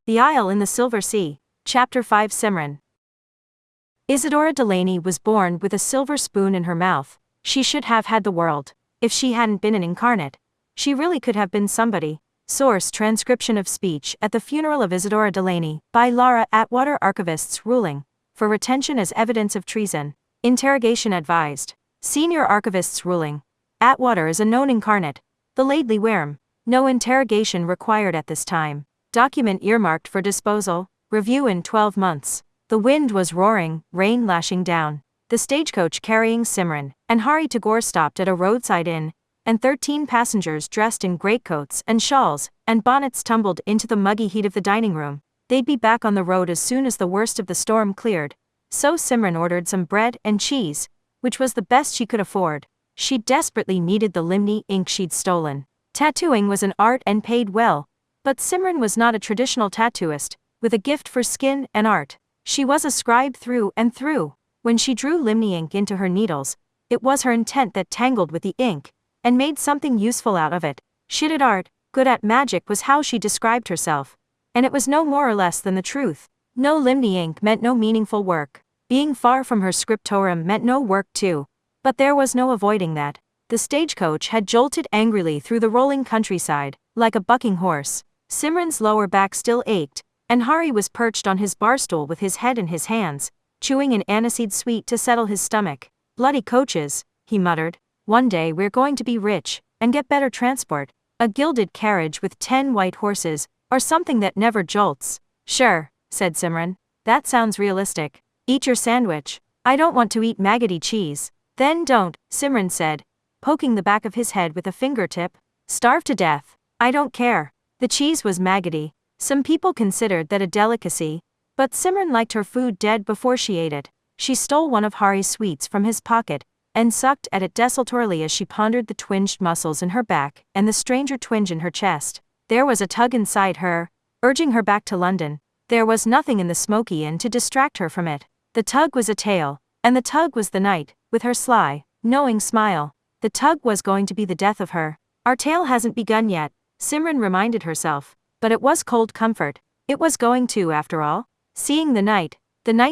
The Isle in the Silver Sea, Chapter 5. Simran. Isadora Delaney was born with a silver spoon in her mouth. She should have had the world. If she hadn't been an incarnate, she really could have been somebody. Source: transcription of speech at the funeral of Isadora Delaney, by Lara Atwater. Archivists ruling for retention as evidence of treason. Interrogation advised. Senior archivists ruling. Atwater is a known incarnate. The Laidley Worm. No interrogation required at this time. Document earmarked for disposal. Review in 12 months. The wind was roaring, rain lashing down. The stagecoach carrying Simran and Hari Tagore stopped at a roadside inn, and 13 passengers dressed in greatcoats and shawls and bonnets tumbled into the muggy heat of the dining room. They'd be back on the road as soon as the worst of the storm cleared. So Simran ordered some bread and cheese, which was the best she could afford. She desperately needed the Limni ink she'd stolen. Tattooing was an art and paid well, but Simran was not a traditional tattooist, with a gift for skin and art. She was a scribe through and through. When she drew Limni ink into her needles, it was her intent that tangled with the ink, and made something useful out of it. Shit at art, good at magic was how she described herself. And it was no more or less than the truth. No Limni ink meant no meaningful work. Being far from her scriptorium meant no work too. But there was no avoiding that. The stagecoach had jolted angrily through the rolling countryside, like a bucking horse. Simran's lower back still ached, and Hari was perched on his barstool with his head in his hands, chewing an aniseed sweet to settle his stomach. Bloody coaches, he muttered. One day we're going to be rich, and get better transport. A gilded carriage with 10 white horses, or something that never jolts. Sure, said Simran. That sounds realistic. Eat your sandwich. I don't want to eat maggoty cheese. Then don't, Simran said, poking the back of his head with a fingertip. Starve to death. I don't care. The cheese was maggoty. Some people considered that a delicacy, but Simran liked her food dead before she ate it. She stole one of Hari's sweets from his pocket, and sucked at it desultorily as she pondered the twinged muscles in her back and the stranger twinge in her chest. There was a tug inside her, urging her back to London. There was nothing in the smoky inn to distract her from it. The tug was a tale, and the tug was the night, with her sly, knowing smile. The tug was going to be the death of her. Our tale hasn't begun yet, Simran reminded herself, but it was cold comfort. It was going to, after all. Seeing the night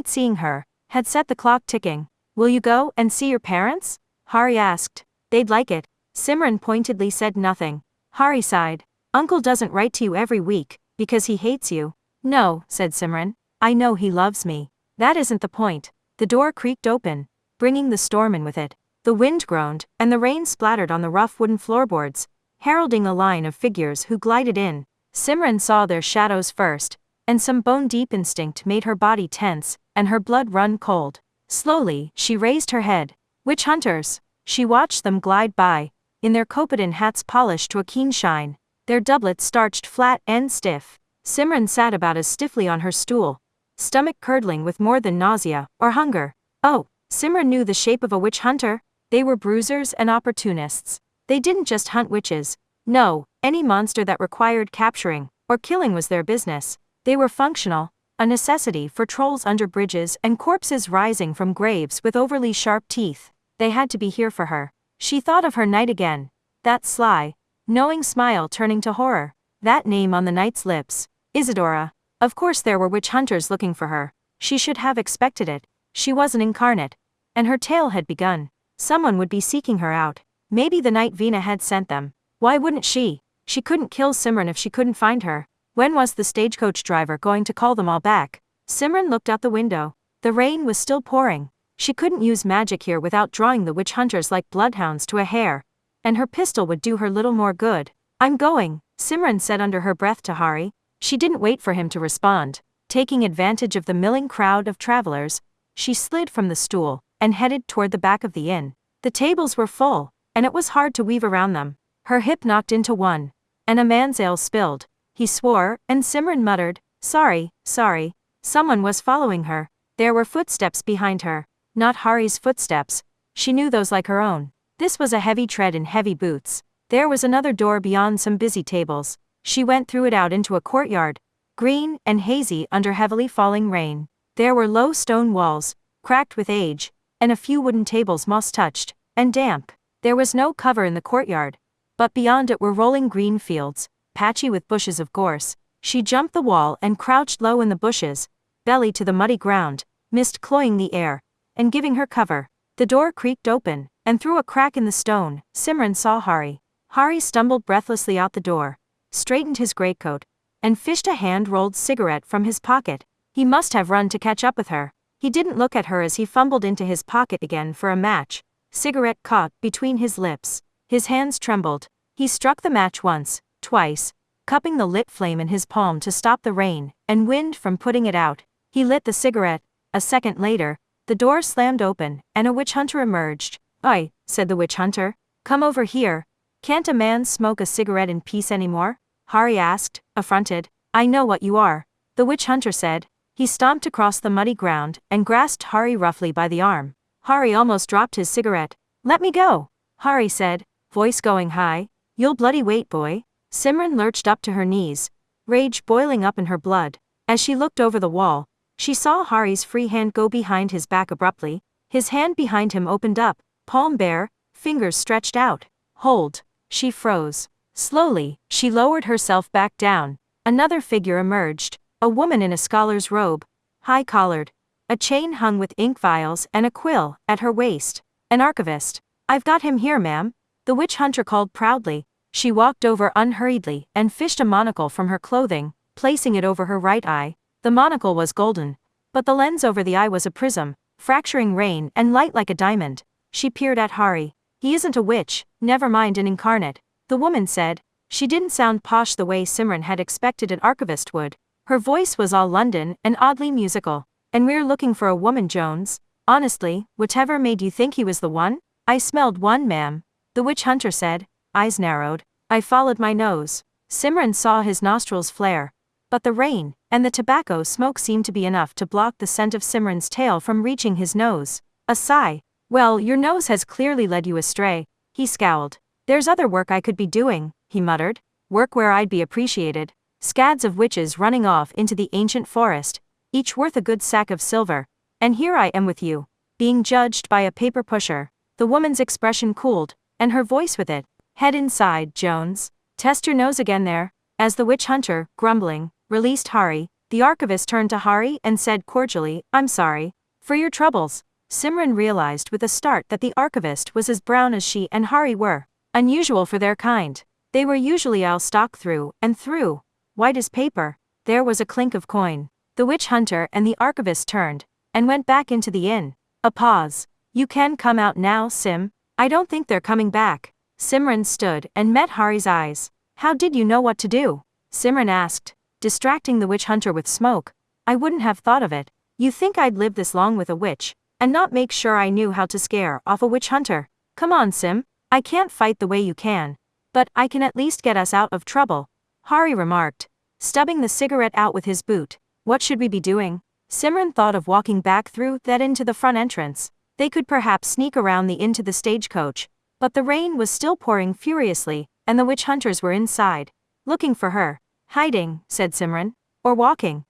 seeing her, had set the clock ticking. Will you go and see your parents? Hari asked. They'd like it. Simran pointedly said nothing. Hari sighed. Uncle doesn't write to you every week, because he hates you. No, said Simran. I know he loves me. That isn't the point. The door creaked open, bringing the storm in with it. The wind groaned, and the rain splattered on the rough wooden floorboards, heralding a line of figures who glided in. Simran saw their shadows first, and some bone-deep instinct made her body tense, and her blood run cold. Slowly, she raised her head. Witch hunters! She watched them glide by, in their Copadin hats polished to a keen shine, their doublets starched flat and stiff. Simran sat about as stiffly on her stool, stomach curdling with more than nausea or hunger. Oh, Simran knew the shape of a witch hunter. They were bruisers and opportunists. They didn't just hunt witches. No, any monster that required capturing or killing was their business. They were functional, a necessity for trolls under bridges and corpses rising from graves with overly sharp teeth. They had to be here for her. She thought of her knight again. That sly, knowing smile turning to horror. That name on the knight's lips. Isadora. Of course there were witch hunters looking for her. She should have expected it. She was an incarnate. And her tale had begun. Someone would be seeking her out. Maybe the night Veena had sent them. Why wouldn't she? She couldn't kill Simran if she couldn't find her. When was the stagecoach driver going to call them all back? Simran looked out the window. The rain was still pouring. She couldn't use magic here without drawing the witch hunters like bloodhounds to a hair. And her pistol would do her little more good. I'm going, Simran said under her breath to Hari. She didn't wait for him to respond. Taking advantage of the milling crowd of travelers, she slid from the stool and headed toward the back of the inn. The tables were full, and it was hard to weave around them. Her hip knocked into one, and a man's ale spilled. He swore, and Simran muttered, Sorry, sorry. Someone was following her. There were footsteps behind her. Not Hari's footsteps. She knew those like her own. This was a heavy tread in heavy boots. There was another door beyond some busy tables. She went through it out into a courtyard, green and hazy under heavily falling rain. There were low stone walls, cracked with age, and a few wooden tables moss-touched, and damp. There was no cover in the courtyard, but beyond it were rolling green fields, patchy with bushes of gorse, She jumped the wall and crouched low in the bushes, belly to the muddy ground, mist cloying the air, and giving her cover. The door creaked open, and through a crack in the stone, Simran saw Hari. Hari stumbled breathlessly out the door, straightened his greatcoat, and fished a hand-rolled cigarette from his pocket. He must have run to catch up with her. He didn't look at her as he fumbled into his pocket again for a match. Cigarette caught between his lips. His hands trembled. He struck the match once, twice, cupping the lit flame in his palm to stop the rain and wind from putting it out. He lit the cigarette. A second later, the door slammed open, and a witch hunter emerged. "Oi," said the witch hunter. "Come over here. Can't a man smoke a cigarette in peace anymore?" Hari asked, affronted. "I know what you are," the witch hunter said. He stomped across the muddy ground and grasped Hari roughly by the arm. Hari almost dropped his cigarette. "Let me go," Hari said, voice going high. "You'll bloody wait, boy." Simran lurched up to her knees, rage boiling up in her blood. As she looked over the wall, she saw Hari's free hand go behind his back abruptly. His hand behind him opened up, palm bare, fingers stretched out. "Hold." She froze. Slowly, she lowered herself back down. Another figure emerged, a woman in a scholar's robe, high-collared, a chain hung with ink vials and a quill at her waist. An archivist. "I've got him here, ma'am," the witch hunter called proudly. She walked over unhurriedly and fished a monocle from her clothing, placing it over her right eye. The monocle was golden, but the lens over the eye was a prism, fracturing rain and light like a diamond. She peered at Hari. "He isn't a witch, never mind an incarnate," the woman said. She didn't sound posh the way Simran had expected an archivist would. Her voice was all London and oddly musical. "And we're looking for a woman, Jones. Honestly, whatever made you think he was the one?" "I smelled one, ma'am," the witch hunter said, eyes narrowed. "I followed my nose." Simran saw his nostrils flare. But the rain and the tobacco smoke seemed to be enough to block the scent of Simran's tail from reaching his nose. A sigh. "Well, your nose has clearly led you astray," he scowled. "There's other work I could be doing," he muttered. "Work where I'd be appreciated. Scads of witches running off into the ancient forest, each worth a good sack of silver. And here I am with you, being judged by a paper pusher." The woman's expression cooled, and her voice with it. "Head inside, Jones. Test your nose again there." As the witch hunter, grumbling, released Hari, the archivist turned to Hari and said cordially, "I'm sorry for your troubles." Simran realized with a start that the archivist was as brown as she and Hari were. Unusual for their kind. They were usually all stock through and through, white as paper. There was a clink of coin. The witch hunter and the archivist turned and went back into the inn. A pause. "You can come out now, Sim." "I don't think they're coming back." Simran stood and met Hari's eyes. "How did you know what to do?" Simran asked, distracting the witch hunter with smoke. "I wouldn't have thought of it. You think I'd live this long with a witch and not make sure I knew how to scare off a witch hunter? Come on, Sim. I can't fight the way you can, but I can at least get us out of trouble," Hari remarked, stubbing the cigarette out with his boot. "What should we be doing?" Simran thought of walking back through that into the front entrance. They could perhaps sneak around the inn to the stagecoach, but the rain was still pouring furiously, and the witch hunters were inside, looking for her. "Hiding," said Simran. "Or walking.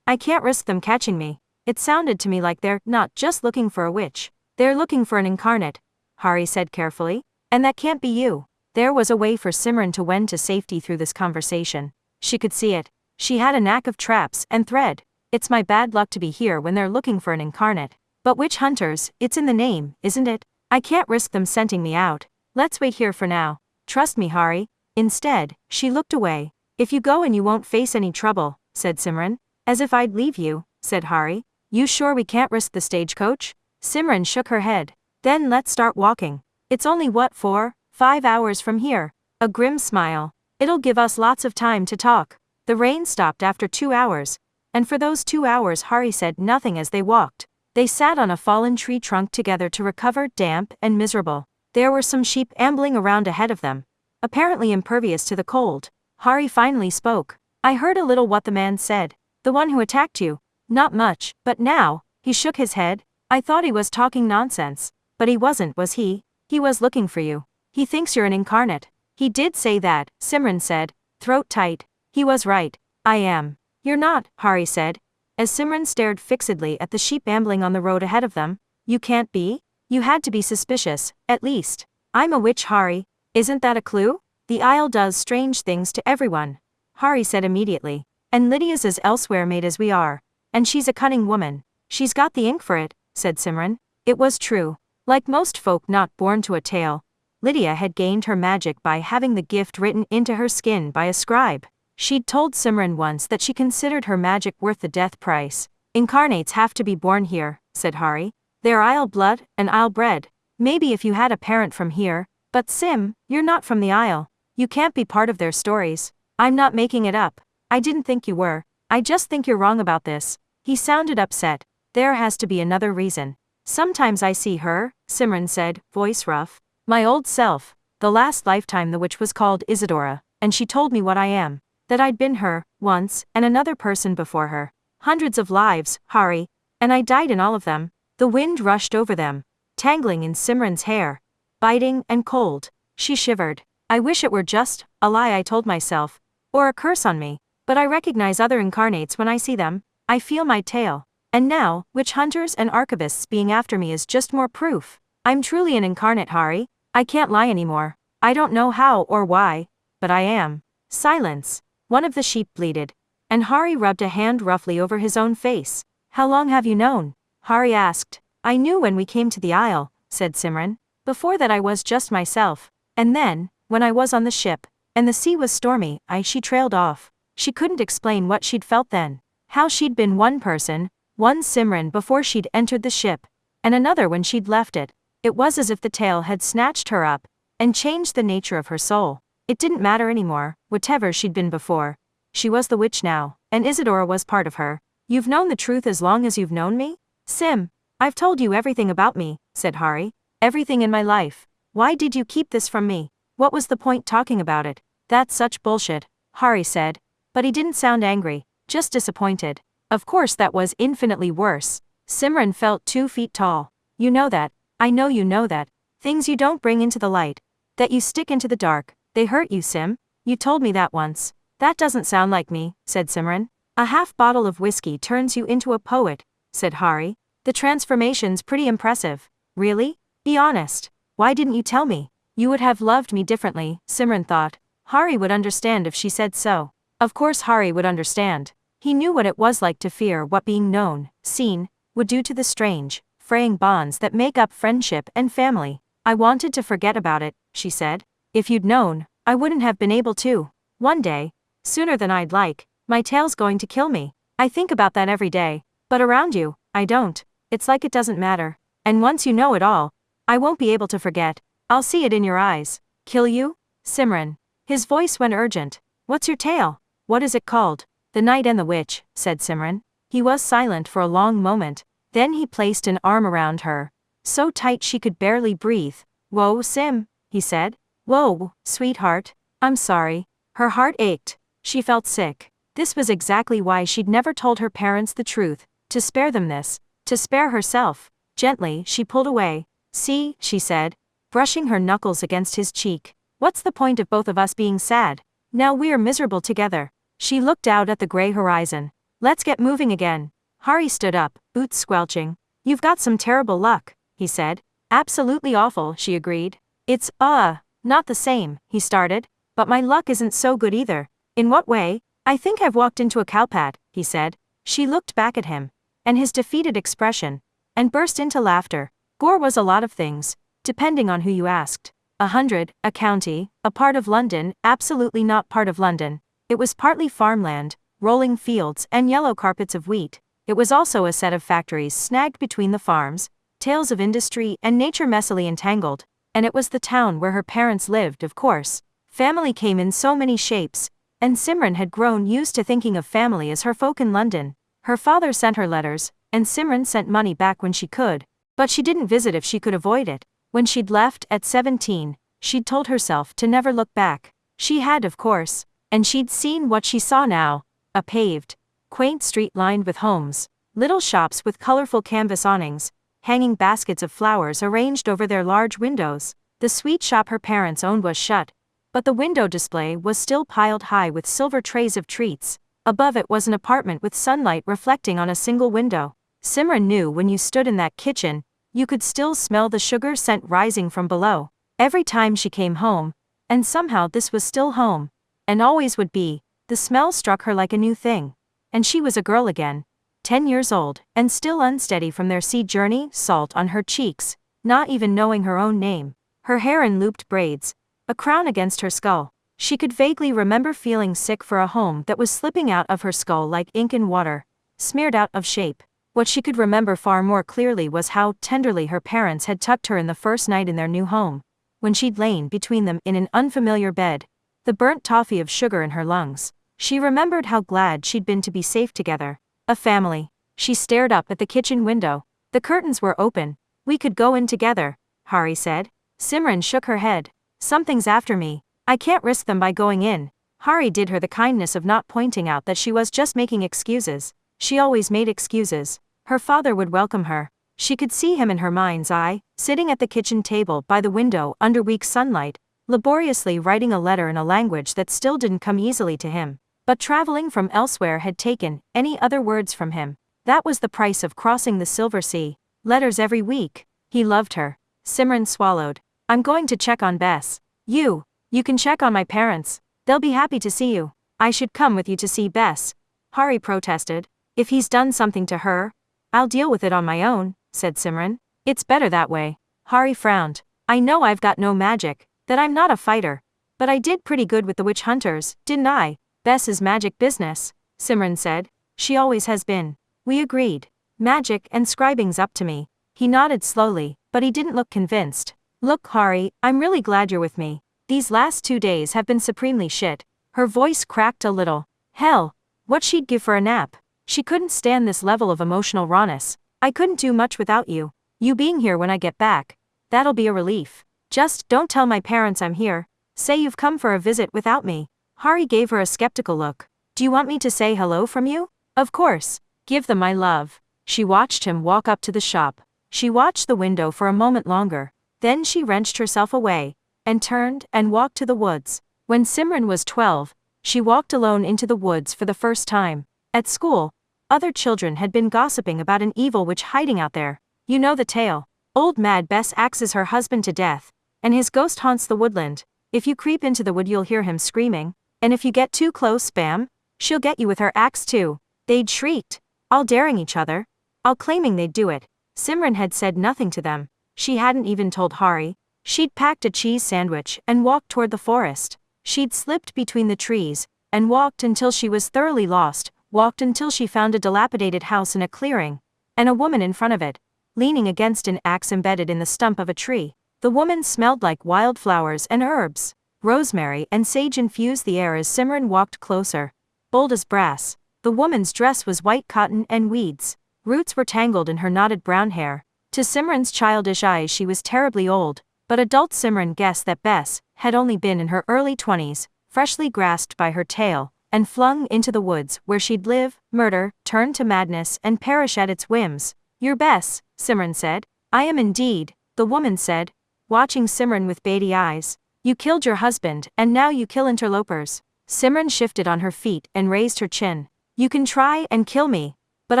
I can't risk them catching me." "It sounded to me like they're not just looking for a witch. They're looking for an incarnate," Hari said carefully. "And that can't be you." There was a way for Simran to wend to safety through this conversation. She could see it. She had a knack of traps and thread. "It's my bad luck to be here when they're looking for an incarnate. But witch hunters, it's in the name, isn't it? I can't risk them scenting me out. Let's wait here for now. Trust me, Hari." Instead, she looked away. "If you go and you won't face any trouble," said Simran. "As if I'd leave you," said Hari. "You sure we can't risk the stagecoach?" Simran shook her head. "Then let's start walking. It's only 4-5 hours from here." A grim smile. "It'll give us lots of time to talk." The rain stopped after 2 hours, and for those 2 hours Hari said nothing as they walked. They sat on a fallen tree trunk together to recover, damp and miserable. There were some sheep ambling around ahead of them, apparently impervious to the cold. Hari finally spoke. "I heard a little what the man said. The one who attacked you." "Not much, but now," he shook his head. "I thought he was talking nonsense. But he wasn't, was he? He was looking for you. He thinks you're an incarnate." "He did say that," Simran said, throat tight. "He was right. I am." "You're not," Hari said, as Simran stared fixedly at the sheep ambling on the road ahead of them. "You can't be? You had to be suspicious, at least." "I'm a witch, Hari. Isn't that a clue?" "The Isle does strange things to everyone," Hari said immediately. And Lydia's as elsewhere made as we are. And she's a cunning woman. She's got the ink for it, said Simran. It was true. Like most folk not born to a tale, Lydia had gained her magic by having the gift written into her skin by a scribe. She'd told Simran once that she considered her magic worth the death price. Incarnates have to be born here, said Hari. They're Isle blood and Isle bred. Maybe if you had a parent from here, but Sim, you're not from the Isle. You can't be part of their stories. I'm not making it up. I didn't think you were. I just think you're wrong about this. He sounded upset. There has to be another reason. Sometimes I see her, Simran said, voice rough. My old self. The last lifetime the witch was called Isadora, and she told me what I am. That I'd been her, once, and another person before her. Hundreds of lives, Hari, and I died in all of them. The wind rushed over them, tangling in Simran's hair. Biting and cold. She shivered. I wish it were just a lie I told myself, or a curse on me, but I recognize other incarnates when I see them. I feel my tale. And now, witch hunters and archivists being after me is just more proof. I'm truly an incarnate, Hari. I can't lie anymore. I don't know how or why, but I am. Silence. One of the sheep bleated, and Hari rubbed a hand roughly over his own face. How long have you known? Hari asked. I knew when we came to the Isle, said Simran. Before that I was just myself. And then, when I was on the ship, and the sea was stormy, she trailed off. She couldn't explain what she'd felt then. How she'd been one person, one Simran before she'd entered the ship, and another when she'd left it. It was as if the tale had snatched her up, and changed the nature of her soul. It didn't matter anymore, whatever she'd been before. She was the witch now, and Isadora was part of her. You've known the truth as long as you've known me? Sim, I've told you everything about me, said Hari. Everything in my life. Why did you keep this from me? What was the point talking about it? That's such bullshit, Hari said. But he didn't sound angry, just disappointed. Of course that was infinitely worse. Simran felt 2 feet tall. You know that. I know you know that. Things you don't bring into the light. That you stick into the dark. They hurt you, Sim. You told me that once. That doesn't sound like me, said Simran. A half bottle of whiskey turns you into a poet, said Hari. The transformation's pretty impressive. Really? Be honest. Why didn't you tell me? You would have loved me differently, Simran thought. Hari would understand if she said so. Of course Hari would understand. He knew what it was like to fear what being known, seen, would do to the strange, fraying bonds that make up friendship and family. I wanted to forget about it, she said. If you'd known, I wouldn't have been able to. One day, sooner than I'd like, my tail's going to kill me. I think about that every day. But around you, I don't. It's like it doesn't matter. And once you know it all, I won't be able to forget. I'll see it in your eyes. Kill you? Simran. His voice went urgent. What's your tale? What is it called? The Knight and the Witch, said Simran. He was silent for a long moment. Then he placed an arm around her. So tight she could barely breathe. Whoa, Sim, he said. Whoa, sweetheart. I'm sorry. Her heart ached. She felt sick. This was exactly why she'd never told her parents the truth. To spare them this. To spare herself. Gently, she pulled away. See, she said, brushing her knuckles against his cheek. What's the point of both of us being sad? Now we're miserable together. She looked out at the gray horizon. Let's get moving again. Hari stood up, boots squelching. You've got some terrible luck, he said. Absolutely awful, she agreed. It's, not the same, he started. But my luck isn't so good either. In what way? I think I've walked into a cowpat, he said. She looked back at him. And his defeated expression. And burst into laughter. Gore was a lot of things, depending on who you asked. 100, a county, a part of London, absolutely not part of London. It was partly farmland, rolling fields and yellow carpets of wheat. It was also a set of factories snagged between the farms, tales of industry and nature messily entangled. And it was the town where her parents lived, of course. Family came in so many shapes, and Simran had grown used to thinking of family as her folk in London. Her father sent her letters, and Simran sent money back when she could. But she didn't visit if she could avoid it. When she'd left at 17, she'd told herself to never look back. She had, of course, and she'd seen what she saw now. A paved, quaint street lined with homes, little shops with colorful canvas awnings, hanging baskets of flowers arranged over their large windows. The sweet shop her parents owned was shut, but the window display was still piled high with silver trays of treats. Above it was an apartment with sunlight reflecting on a single window. Simran knew when you stood in that kitchen, you could still smell the sugar scent rising from below. Every time she came home, and somehow this was still home, and always would be, The smell struck her like a new thing. And she was a girl again. 10 years old, and still unsteady from their sea journey, salt on her cheeks, not even knowing her own name. Her hair in looped braids, a crown against her skull. She could vaguely remember feeling sick for a home that was slipping out of her skull like ink in water, smeared out of shape. What she could remember far more clearly was how tenderly her parents had tucked her in the first night in their new home, when she'd lain between them in an unfamiliar bed, the burnt toffee of sugar in her lungs. She remembered how glad she'd been to be safe together. A family. She stared up at the kitchen window. The curtains were open. We could go in together, Hari said. Simran shook her head. Something's after me. I can't risk them by going in. Hari did her the kindness of not pointing out that she was just making excuses. She always made excuses. Her father would welcome her. She could see him in her mind's eye, sitting at the kitchen table by the window under weak sunlight, laboriously writing a letter in a language that still didn't come easily to him. But traveling from elsewhere had taken any other words from him. That was the price of crossing the Silver Sea. Letters every week. He loved her. Simran swallowed. I'm going to check on Bess. You can check on my parents. They'll be happy to see you. I should come with you to see Bess. Hari protested. If he's done something to her, I'll deal with it on my own, said Simran. It's better that way. Hari frowned. I know I've got no magic, that I'm not a fighter. But I did pretty good with the witch hunters, didn't I? Bess is magic business, Simran said. She always has been. We agreed. Magic and scribing's up to me. He nodded slowly, but he didn't look convinced. Look, Hari, I'm really glad you're with me. These last 2 days have been supremely shit. Her voice cracked a little. Hell, what she'd give for a nap. She couldn't stand this level of emotional rawness. I couldn't do much without you. You being here when I get back. That'll be a relief. Just don't tell my parents I'm here. Say you've come for a visit without me. Hari gave her a skeptical look. Do you want me to say hello from you? Of course. Give them my love. She watched him walk up to the shop. She watched the window for a moment longer. Then she wrenched herself away, and turned and walked to the woods. When Simran was 12, she walked alone into the woods for the first time. At school, other children had been gossiping about an evil witch hiding out there. You know the tale. Old Mad Bess axes her husband to death, and his ghost haunts the woodland. If you creep into the wood you'll hear him screaming, and if you get too close, bam, she'll get you with her axe too. They'd shrieked, all daring each other, all claiming they'd do it. Simran had said nothing to them. She hadn't even told Hari. She'd packed a cheese sandwich and walked toward the forest. She'd slipped between the trees, and walked until she was thoroughly lost, walked until she found a dilapidated house in a clearing, and a woman in front of it, leaning against an axe embedded in the stump of a tree. The woman smelled like wildflowers and herbs. Rosemary and sage infused the air as Simran walked closer. Bold as brass, the woman's dress was white cotton and weeds. Roots were tangled in her knotted brown hair. To Simran's childish eyes she was terribly old, but adult Simran guessed that Bess had only been in her early 20s, freshly grasped by her tail, and flung into the woods where she'd live, murder, turn to madness and perish at its whims. You're Bess, Simran said. I am indeed, the woman said, watching Simran with beady eyes. You killed your husband and now you kill interlopers. Simran shifted on her feet and raised her chin. You can try and kill me, but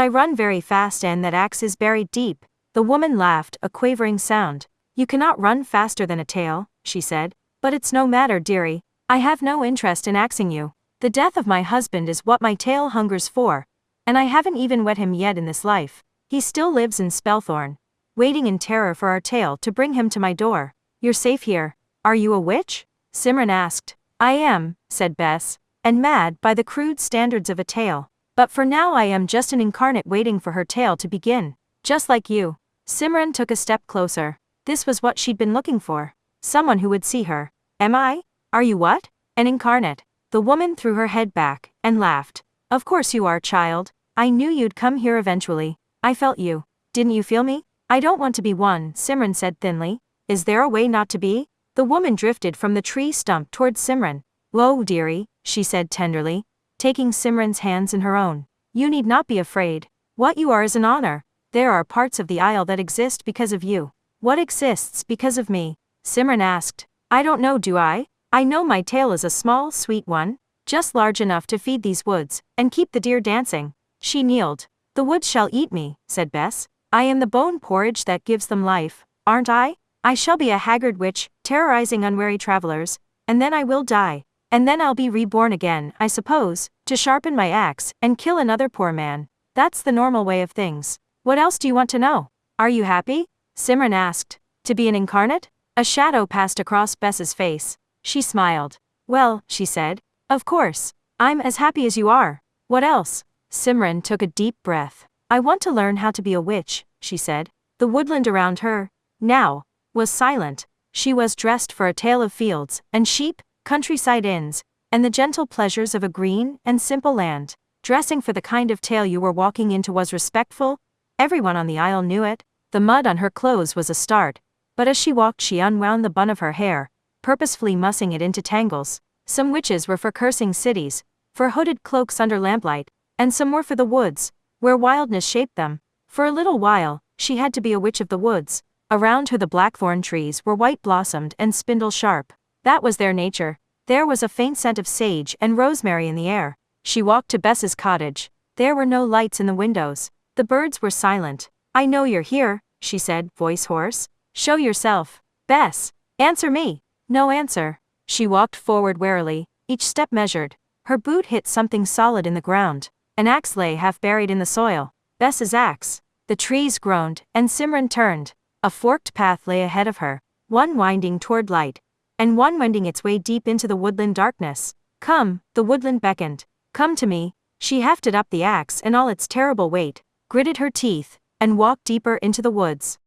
I run very fast and that axe is buried deep. The woman laughed, a quavering sound. You cannot run faster than a tail, she said. But it's no matter, dearie. I have no interest in axing you. The death of my husband is what my tail hungers for, and I haven't even wet him yet in this life. He still lives in Spellthorn, waiting in terror for our tail to bring him to my door. You're safe here. Are you a witch? Simran asked. I am, said Bess, and mad by the crude standards of a tale. But for now I am just an incarnate waiting for her tale to begin. Just like you. Simran took a step closer. This was what she'd been looking for. Someone who would see her. Am I? Are you what? An incarnate. The woman threw her head back and laughed. Of course you are, child. I knew you'd come here eventually. I felt you. Didn't you feel me? I don't want to be one, Simran said thinly. Is there a way not to be? The woman drifted from the tree stump towards Simran. Whoa, dearie, she said tenderly, taking Simran's hands in her own. You need not be afraid. What you are is an honor. There are parts of the isle that exist because of you. What exists because of me? Simran asked. I don't know, do I? I know my tail is a small, sweet one, just large enough to feed these woods, and keep the deer dancing. She kneeled. The woods shall eat me, said Bess. I am the bone porridge that gives them life, aren't I? I shall be a haggard witch, terrorizing unwary travelers, and then I will die. And then I'll be reborn again, I suppose, to sharpen my axe and kill another poor man. That's the normal way of things. What else do you want to know? Are you happy? Simran asked. To be an incarnate? A shadow passed across Bess's face. She smiled. Well, she said. Of course. I'm as happy as you are. What else? Simran took a deep breath. I want to learn how to be a witch, she said. The woodland around her, now, was silent. She was dressed for a tale of fields and sheep, countryside inns, and the gentle pleasures of a green and simple land. Dressing for the kind of tale you were walking into was respectful. Everyone on the isle knew it. The mud on her clothes was a start, but as she walked she unwound the bun of her hair, purposefully mussing it into tangles. Some witches were for cursing cities, for hooded cloaks under lamplight, and some were for the woods, where wildness shaped them. For a little while, she had to be a witch of the woods. Around her the blackthorn trees were white-blossomed and spindle-sharp. That was their nature. There was a faint scent of sage and rosemary in the air. She walked to Bess's cottage. There were no lights in the windows. The birds were silent. I know you're here, she said, voice hoarse. Show yourself. Bess, answer me. No answer. She walked forward warily, each step measured. Her boot hit something solid in the ground. An axe lay half buried in the soil. Bess's axe. The trees groaned, and Simran turned. A forked path lay ahead of her, one winding toward light, and one wending its way deep into the woodland darkness. Come, the woodland beckoned. Come to me. She hefted up the axe and all its terrible weight, gritted her teeth, and walked deeper into the woods.